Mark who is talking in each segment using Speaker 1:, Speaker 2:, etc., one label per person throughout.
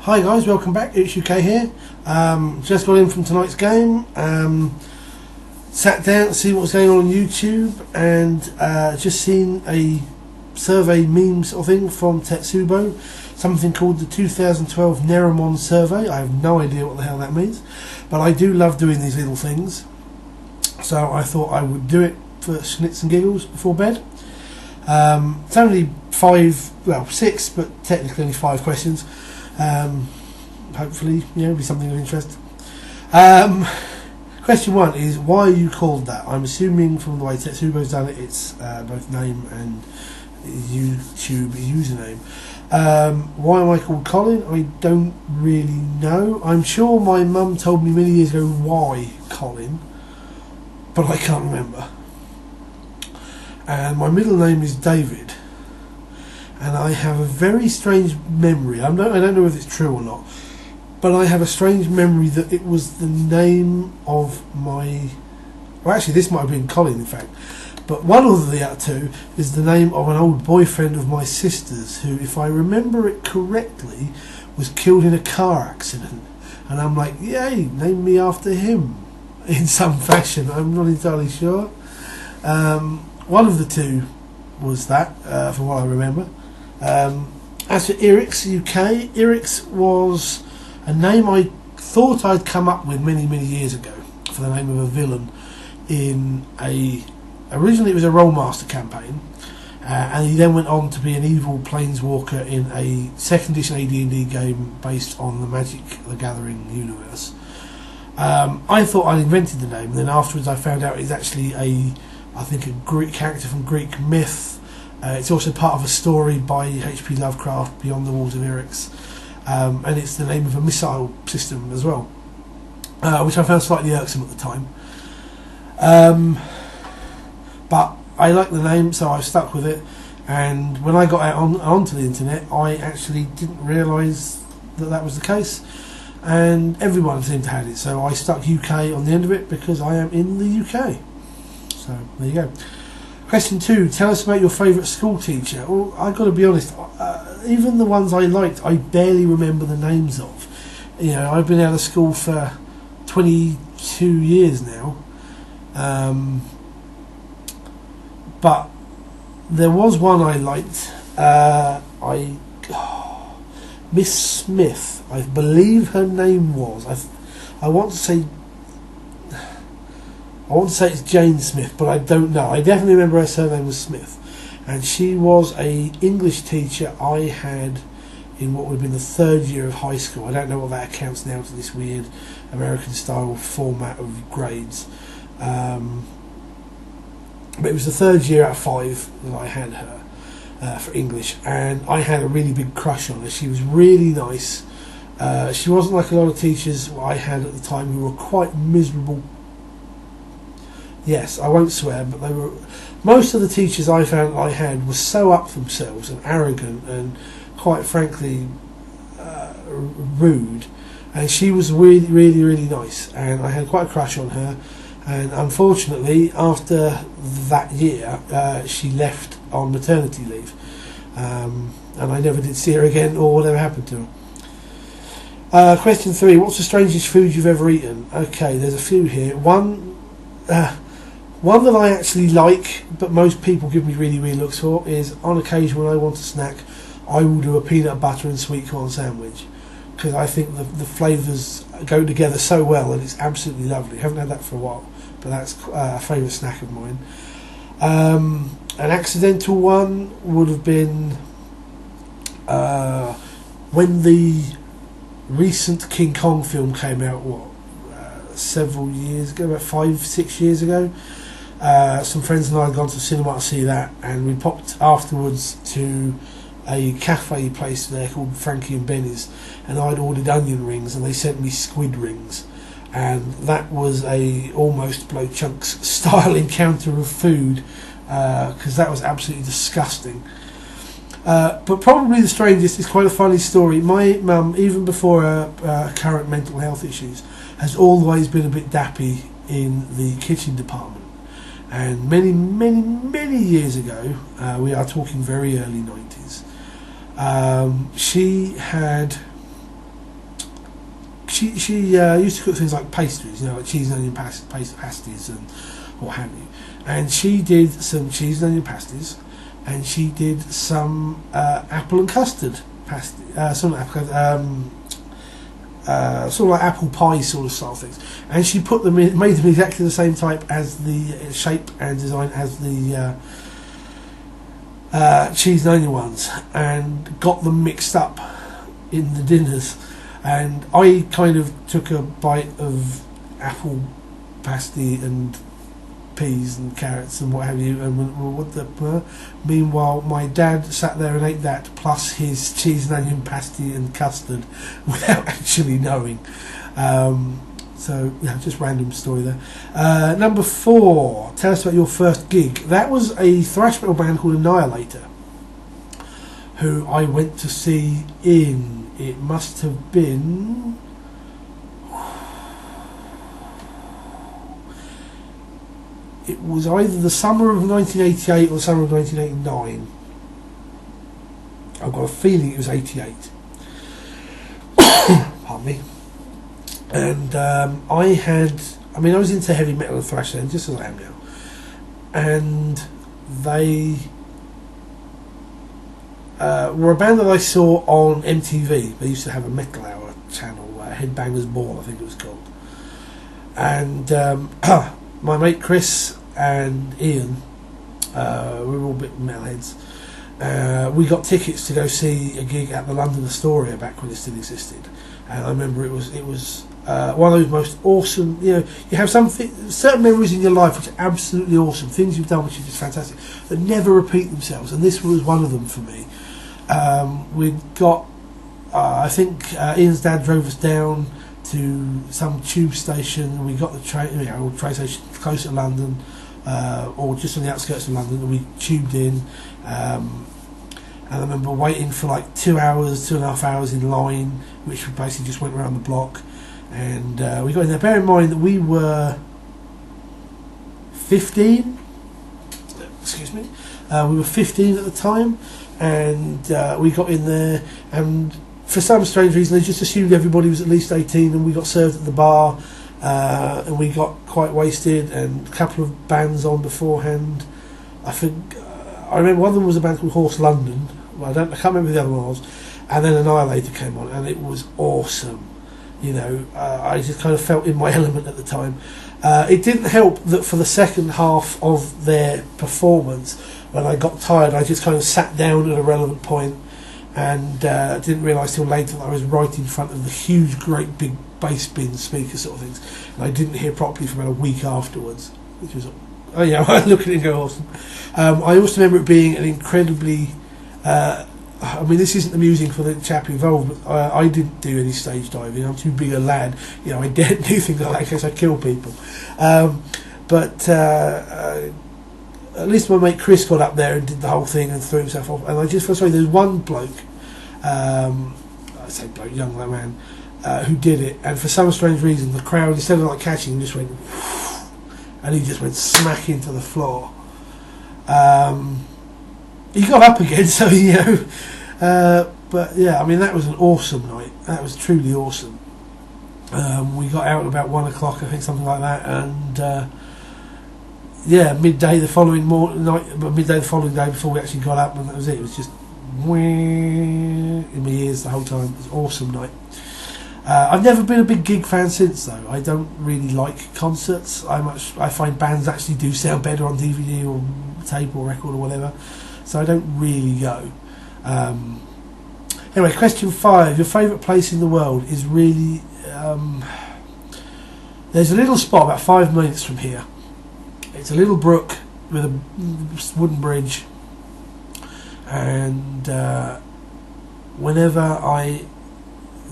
Speaker 1: Hi guys, welcome back. It's UK here. Just got in from tonight's game. Sat down to see what was going on YouTube, and just seen a survey meme sort of thing from Tetsubo, something called the 2012 Nerimon Survey. I have no idea what the hell that means, but I do love doing these little things, so I thought I would do it for schnitz and giggles before bed. It's only six, but technically only 5 questions. Hopefully, it'll be something of interest. Question 1 is, why are you called that? I'm assuming from the way Tetsubo's done it, it's both name and YouTube username. Why am I called Colin? I don't really know. I'm sure my mum told me many years ago why Colin, but I can't remember. And my middle name is David, and I have a very strange memory. I don't know if it's true or not, but I have a strange memory that it was the name of my... Well, actually, this might have been Colin, in fact. But one of the other two is the name of an old boyfriend of my sister's, who, if I remember it correctly, was killed in a car accident. And I'm like, yay, name me after him, in some fashion. I'm not entirely sure. One of the two was that, from what I remember. As for Irix UK, Irix was a name I thought I'd come up with many years ago for the name of a villain in originally it was a Rollmaster campaign, and he then went on to be an evil planeswalker in a 2nd edition AD&D game based on the Magic the Gathering universe. I thought I'd invented the name, and then afterwards I found out it's actually a Greek character from Greek myth. It's also part of a story by H.P. Lovecraft, Beyond the Walls of Irix, and it's the name of a missile system as well, which I found slightly irksome at the time. But I like the name, so I stuck with it. And when I got out onto the internet, I actually didn't realise that was the case, and everyone seemed to have it. So I stuck UK on the end of it because I am in the UK. So there you go. Question 2, tell us about your favourite school teacher. Well, I've got to be honest, even the ones I liked, I barely remember the names of. I've been out of school for 22 years now. But there was one I liked. Miss Smith, I believe her name was. I want to say it's Jane Smith, but I don't know. I definitely remember her surname was Smith, and she was a English teacher I had in what would have been the 3rd year of high school. I don't know what that accounts now to this weird American style format of grades, but it was the 3rd year out of 5 that I had her for English, and I had a really big crush on her. She was really nice. She wasn't like a lot of teachers I had at the time who were quite miserable. Yes, I won't swear, but most of the teachers I found I had were so up themselves and arrogant and, quite frankly, rude. And she was really nice, and I had quite a crush on her. And unfortunately, after that year, she left on maternity leave, and I never did see her again or whatever happened to her. Question 3, what's the strangest food you've ever eaten? Okay, there's a few here. One that I actually like, but most people give me really weird looks for, is on occasion when I want a snack, I will do a peanut butter and sweet corn sandwich, because I think the flavours go together so well, and it's absolutely lovely. I haven't had that for a while, but that's a favourite snack of mine. An accidental one would have been when the recent King Kong film came out, several years ago, about 5-6 years ago. Some friends and I had gone to the cinema to see that, and we popped afterwards to a cafe place there called Frankie and Benny's, and I'd ordered onion rings, and they sent me squid rings, and that was a almost blow chunks style encounter of food, because that was absolutely disgusting. But probably the strangest is quite a funny story. My mum, even before her current mental health issues, has always been a bit dappy in the kitchen department. And many years ago, we are talking very early 90s, she had she used to cook things like pastries, you know, like cheese and onion pasties and what have you. And she did some cheese and onion pasties, and she did some apple and custard pasty, sort of like apple pie sort of style things. And she put them in, made them exactly the same type as the shape and design as the cheese and onion ones, and got them mixed up in the dinners. And I kind of took a bite of apple pasty and peas and carrots and what have you, and meanwhile my dad sat there and ate that plus his cheese and onion pasty and custard without actually knowing. So yeah, just random story there. Number 4, tell us about your first gig. That was a thrash metal band called Annihilator, who I went to see in, it must have been, it was either the summer of 1988 or the summer of 1989. I've got a feeling it was 88. Pardon me. And I was into heavy metal and thrash then, just as I am now. And they were a band that I saw on MTV. They used to have a Metal Hour channel, Headbangers Ball, I think it was called. And my mate Chris and Ian, we were all a bit metalheads. We got tickets to go see a gig at the London Astoria back when it still existed. And I remember it was one of those most awesome, you know, you have certain memories in your life which are absolutely awesome, things you've done which are just fantastic, that never repeat themselves, and this was one of them for me. We'd got, I think Ian's dad drove us down to some tube station. We got the train, train station close to London, or just on the outskirts of London, and we tubed in. And I remember waiting for like 2.5 hours in line, which we basically just went around the block. And we got in there. Bear in mind that we were 15. Excuse me. We were 15 at the time, and we got in there. And for some strange reason, they just assumed everybody was at least 18, and we got served at the bar, and we got quite wasted. And a couple of bands on beforehand. I think I remember one of them was a band called Horse London. Well, I can't remember who the other one was. And then Annihilator came on, and it was awesome. You know, I just kind of felt in my element at the time. It didn't help that for the second half of their performance, when I got tired, I just kind of sat down at a relevant point, and didn't realise till later that I was right in front of the huge, great big bass bin speaker sort of things, and I didn't hear properly for about a week afterwards, which was, oh yeah, I look at it and go awesome. I also remember it being an incredibly, I mean, this isn't amusing for the chap involved, but I didn't do any stage diving. I'm too big a lad. You know, I daren't do things like that in case I kill people. But at least my mate Chris got up there and did the whole thing and threw himself off. And I just felt sorry. There's one bloke, I say bloke, young man, who did it. And for some strange reason, the crowd, instead of like catching him, just went, and he just went smack into the floor. He got up again, so you know. But yeah, I mean, that was an awesome night. That was truly awesome. We got out at about 1 o'clock, I think, something like that, and yeah, midday the following day before we actually got up, and that was it. It was just in my ears the whole time. It was an awesome night. I've never been a big gig fan since, though. I don't really like concerts. I find bands actually do sound better on DVD or tape or record or whatever, so I don't really go. Anyway, question 5. Your favourite place in the world is really... there's a little spot about 5 minutes from here. It's a little brook with a wooden bridge, and whenever I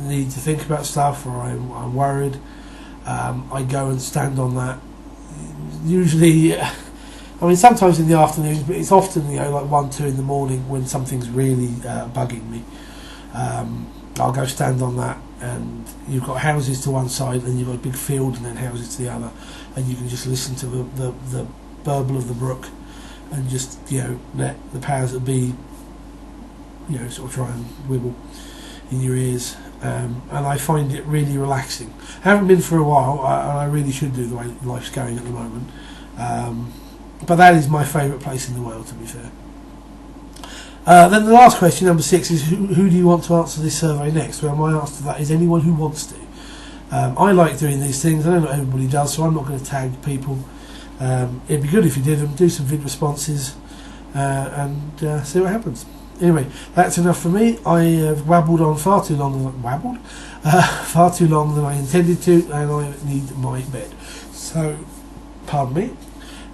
Speaker 1: need to think about stuff or I'm worried, I go and stand on that. Usually, I mean, sometimes in the afternoons, but it's often, you know, like 1, 2 in the morning when something's really bugging me. I'll go stand on that, and you've got houses to one side, and you've got a big field, and then houses to the other, and you can just listen to the burble of the brook, and just, you know, let the powers that be, you know, sort of try and wibble in your ears. and I find it really relaxing. I haven't been for a while, and I really should do the way life's going at the moment. But that is my favourite place in the world, to be fair. Then the last question, number 6, is who do you want to answer this survey next? Well, my answer to that is anyone who wants to. I like doing these things. I know not everybody does, so I'm not going to tag people. It'd be good if you did them. Do some vid responses and see what happens. Anyway, that's enough for me. I have wabbled on far too long than I intended to, and I need my bed. So, pardon me.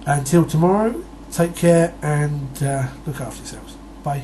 Speaker 1: Until tomorrow, take care and look after yourselves. Bye.